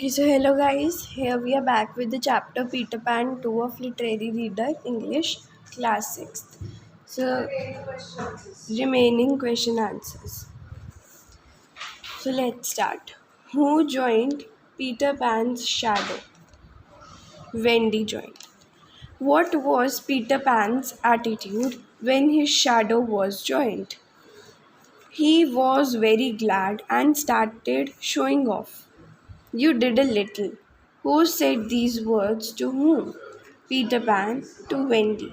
Okay, so hello guys. Here we are back with the chapter Peter Pan 2 of Literary Reader English Class 6th. So, remaining question answers. So, let's start. Who joined Peter Pan's shadow? Wendy joined. What was Peter Pan's attitude when his shadow was joined? He was very glad and started showing off. You did a little. Who said these words to whom? Peter Pan to Wendy.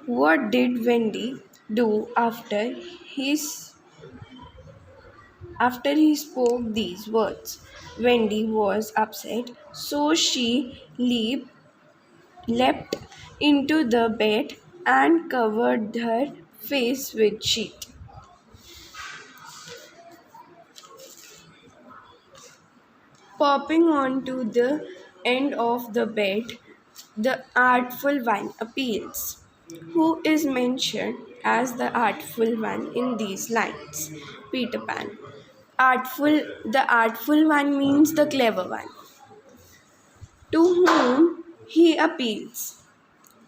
What did Wendy do after he spoke these words? Wendy was upset, so she leapt into the bed and covered her face with sheet. Popping onto the end of the bed, the artful one appeals. Who is mentioned as the artful one in these lines? Peter Pan. The artful one means the clever one. To whom he appeals?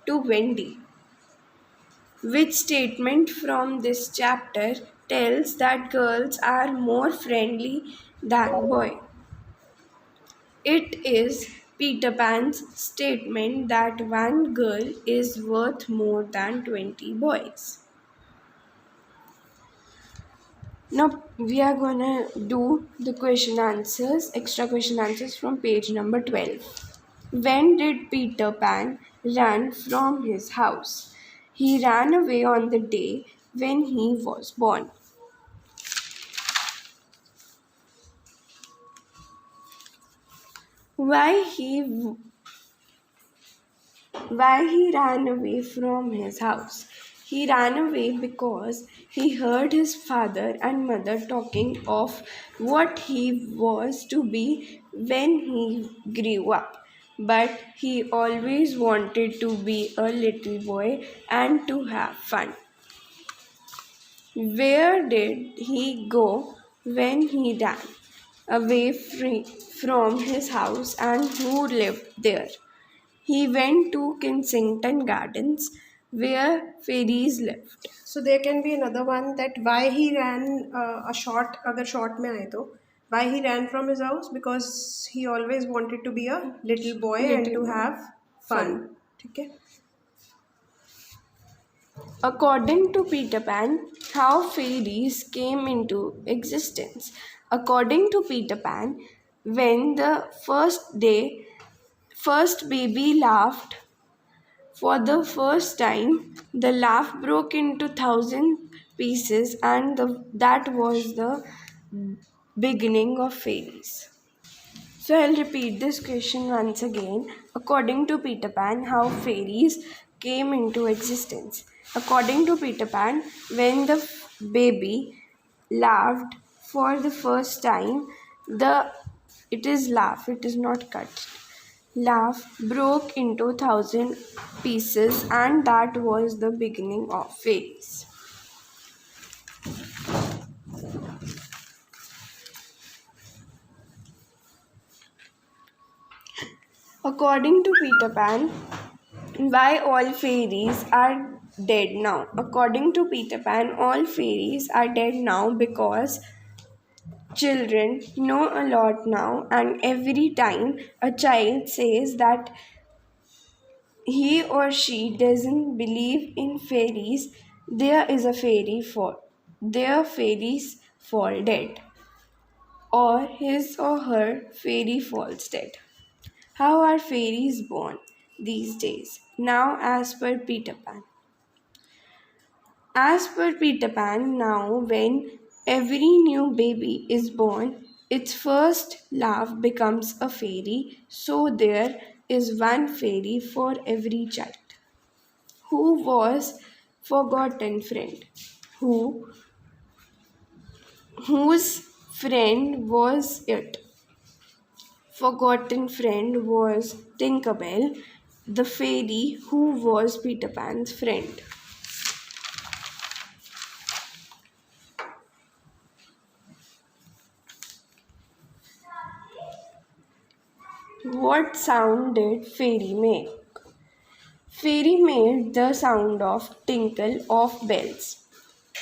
To Wendy. Which statement from this chapter tells that girls are more friendly than boys? It is Peter Pan's statement that one girl is worth more than 20 boys. Now we are gonna do the extra question answers from page number 12. When did Peter Pan run from his house? He ran away on the day when he was born. Why he Why he ran away from his house? He ran away because he heard his father and mother talking of what he was to be when he grew up. But he always wanted to be a little boy and to have fun. Where did he go when he ran away from his house, and who lived there? He went to Kensington Gardens, where fairies lived. So there can be another one, that why he ran a short, अगर short में आए तो why he ran from his house, because he always wanted to be a little boy and to have fun. ठीक है. According to Peter Pan, how fairies came into existence. According to Peter Pan, when the first baby laughed for the first time, the laugh broke into thousand pieces, and that was the beginning of fairies. So I'll repeat this question once again. According to Peter Pan, how fairies came into existence. According to Peter Pan, when the baby laughed for the first time, it is laugh, it is not cut. Laugh broke into thousand pieces, and that was the beginning of fairies. According to Peter Pan, why all fairies are dead now? According to Peter Pan, all fairies are dead now because children know a lot now, and every time a child says that he or she doesn't believe in fairies, their fairies fall dead, or his or her fairy falls dead. How are fairies born these days? Now, as per Peter Pan. As per Peter Pan, now when every new baby is born, its first laugh becomes a fairy, so there is one fairy for every child. Who was forgotten friend? Who whose friend was it? Forgotten friend was Tinkerbell, the fairy who was Peter Pan's friend. What sound did Fairy make? Fairy made the sound of tinkle of bells.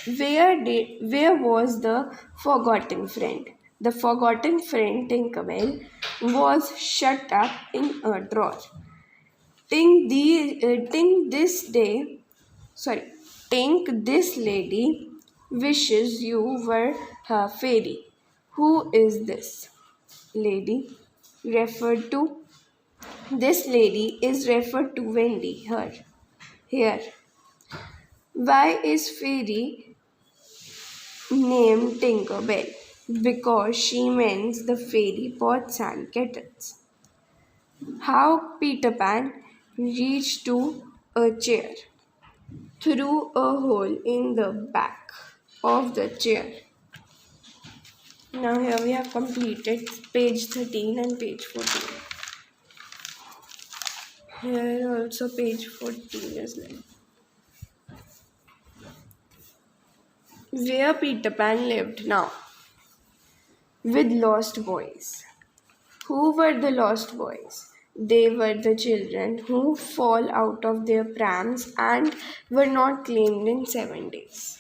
Where was the forgotten friend? The forgotten friend Tinkerbell was shut up in a drawer. Think this day, sorry, think this lady wishes you were her fairy. Who is this lady referred to? This lady is referred to Wendy, her. Here, why is fairy named Tinkerbell? Because she mends the fairy pots and kettles. How Peter Pan reached to a chair through a hole in the back of the chair. Now here we have completed page 13 and page 14. Here also page 14 is left. Where Peter Pan lived now with lost boys. Who were the lost boys? They were the children who fall out of their prams and were not claimed in 7 days.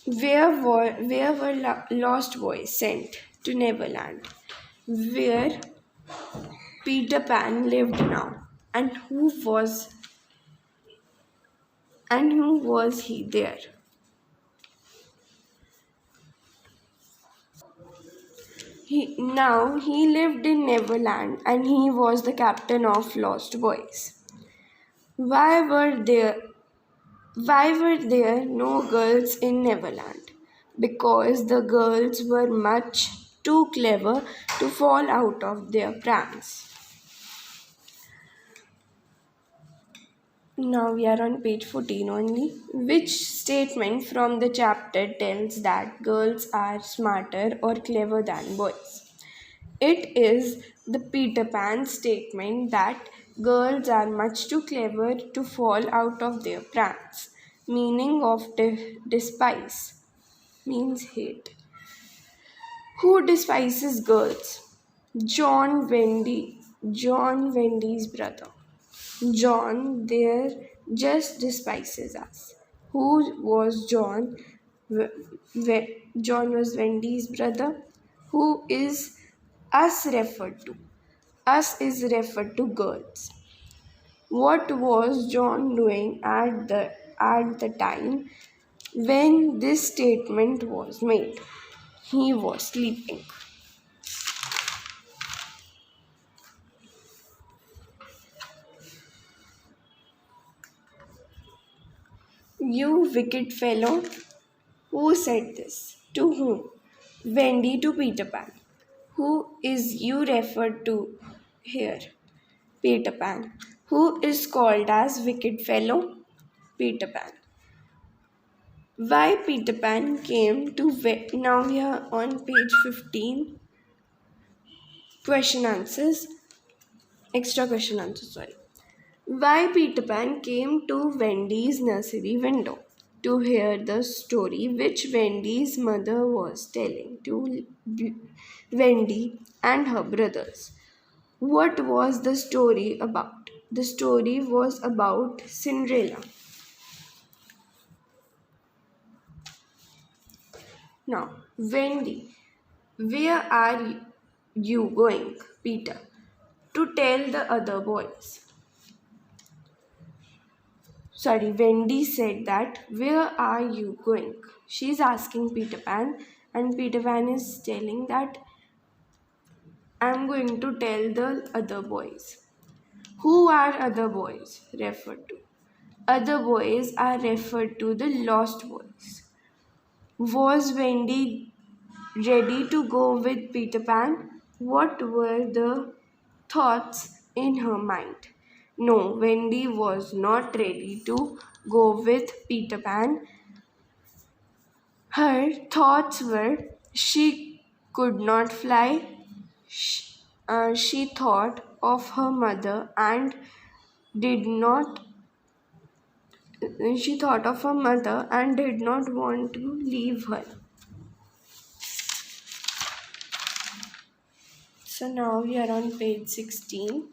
Where were lost boys sent? To Neverland, where Peter Pan lived now. And who was he there? He lived in Neverland and he was the captain of Lost Boys. Why were there Why were there no girls in Neverland? Because the girls were much too clever to fall out of their prams. Now we are on page 14 only. Which statement from the chapter tells that girls are smarter or clever than boys? It is the Peter Pan statement that girls are much too clever to fall out of their prams. Meaning of despise means hate. Who despises girls? John Wendy's brother. John there just despises us. Who was John? John was Wendy's brother. Who is us referred to? Us is referred to girls. What was John doing at the time when this statement was made? He was sleeping. You wicked fellow. Who said this? To whom? Wendy to Peter Pan. Who is you referred to here? Peter Pan. Who is called as wicked fellow? Peter Pan. Why Peter Pan came to now we are on page 15. Question answers. Extra question answers, sorry. Why Peter Pan came to Wendy's nursery window to hear the story which Wendy's mother was telling to Wendy and her brothers. What was the story about? The story was about Cinderella. Now, Wendy, where are you going, Peter? To tell the other boys. Sorry, Wendy said that, where are you going? She's asking Peter Pan, and Peter Pan is telling that, I'm going to tell the other boys. Who are other boys referred to? Other boys are referred to the lost boys. Was Wendy ready to go with Peter Pan? What were the thoughts in her mind? No, Wendy was not ready to go with Peter Pan. Her thoughts were she could not fly. She thought of her mother and did not she thought of her mother and did not want to leave her. So now we are on page 16,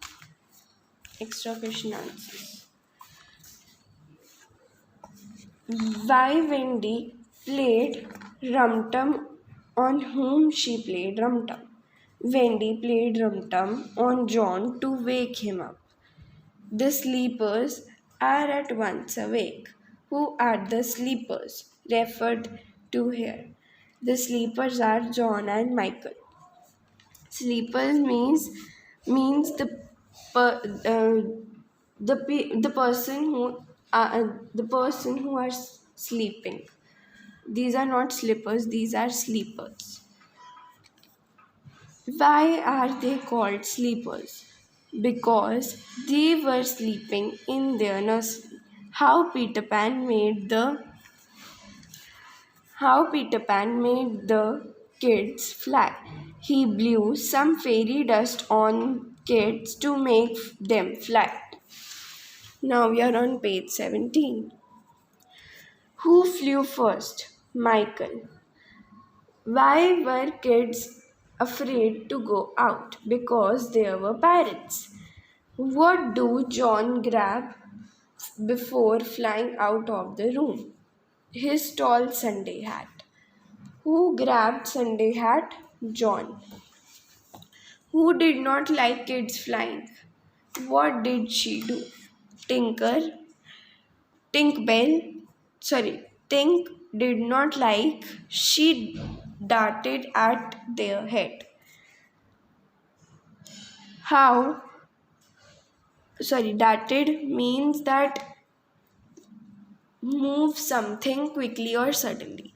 extra question answers. Why Wendy played rum tum, on whom she played rum tum? Wendy played rum tum on John to wake him up. The sleepers are at once awake. Who are the sleepers referred to here? The sleepers are John and Michael. Sleepers means the person who are sleeping. These are not slippers, these are sleepers. Why are they called sleepers? Because they were sleeping in their nursery. How Peter Pan made the kids fly. He blew some fairy dust on kids to make them fly. Now we are on page 17. Who flew first? Michael. Why were kids afraid to go out? Because there were pirates. What do John grab before flying out of the room? His tall Sunday hat. Who grabbed Sunday hat? John. Who did not like kids flying? What did she do? Tinker, Tink did not like, she darted at their head. How, darted means that move something quickly or suddenly.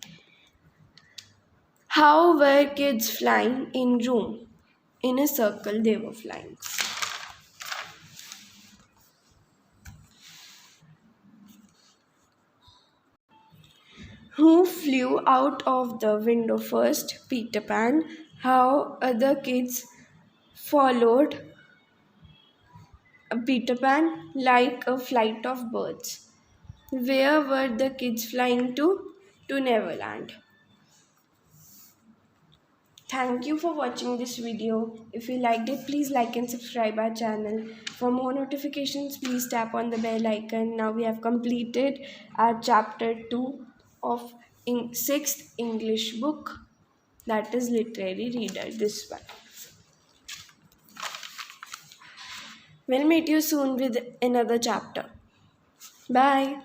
How were kids flying in room? In a circle they were flying. Who flew out of the window first? Peter Pan. How other kids followed Peter Pan like a flight of birds. Where were the kids flying to? To Neverland. Thank you for watching this video. If you liked it, please like and subscribe our channel. For more notifications, please tap on the bell icon. Now we have completed our chapter 2 of 6th English book, that is Literary Reader, this one. We'll meet you soon with another chapter. Bye.